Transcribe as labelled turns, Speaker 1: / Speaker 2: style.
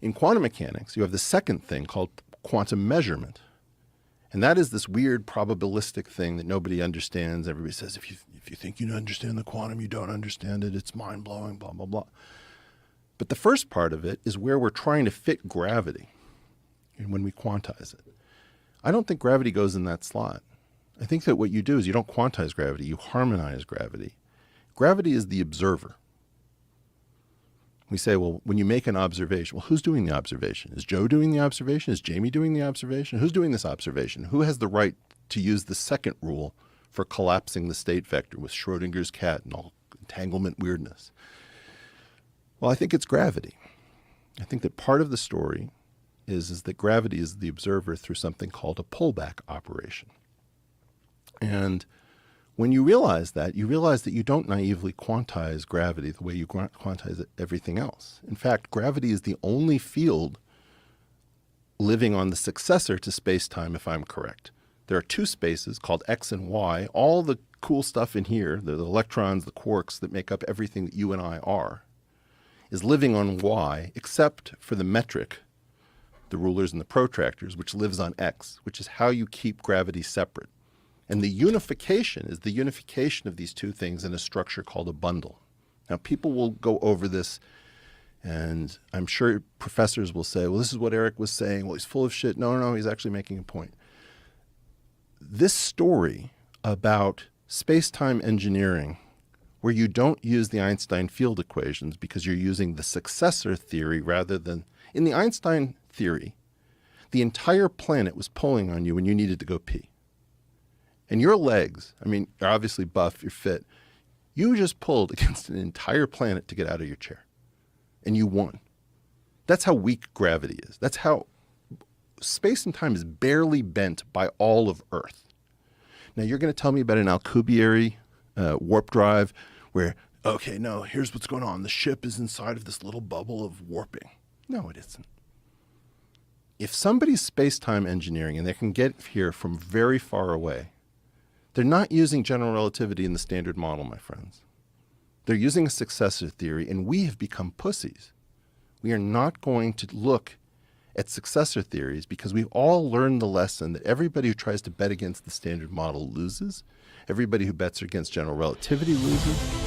Speaker 1: In quantum mechanics, you have the second thing called quantum measurement. And that is this weird probabilistic thing that nobody understands. Everybody says, if you think you understand the quantum, you don't understand it. It's mind-blowing, blah, blah, blah. But the first part of it is where we're trying to fit gravity and when we quantize it. I don't think gravity goes in that slot. I think that what you do is you don't quantize gravity, you harmonize gravity. Gravity is the observer. We say, well, when you make an observation, well, who's doing the observation? Is Joe doing the observation? Is Jamie doing the observation? Who's doing this observation? Who has the right to use the second rule for collapsing the state vector with Schrodinger's cat and all entanglement weirdness? Well, I think it's gravity. I think that part of the story is that gravity is the observer through something called a pullback operation. And when you realize that you don't naively quantize gravity the way you quantize everything else. In fact, gravity is the only field living on the successor to space-time, if I'm correct. There are two spaces called X and Y. All the cool stuff in here, the electrons, the quarks that make up everything that you and I are, is living on Y, except for the metric, the rulers and the protractors, which lives on X, which is how you keep gravity separate. And the unification is the unification of these two things in a structure called a bundle. Now, people will go over this, and I'm sure professors will say, well, this is what Eric was saying. Well, he's full of shit. No, he's actually making a point. This story about space-time engineering, where you don't use the Einstein field equations because you're using the successor theory rather than, in the Einstein theory, the entire planet was pulling on you when you needed to go pee. And your legs, I mean, you're obviously buff, you're fit. You just pulled against an entire planet to get out of your chair. And you won. That's how weak gravity is. That's how space and time is barely bent by all of Earth. Now, you're going to tell me about an Alcubierre warp drive where, okay, no, here's what's going on. The ship is inside of this little bubble of warping. No, it isn't. If somebody's space-time engineering and they can get here from very far away, they're not using general relativity in the standard model, my friends. They're using a successor theory, and we have become pussies. We are not going to look at successor theories because we've all learned the lesson that everybody who tries to bet against the standard model loses. Everybody who bets against general relativity loses.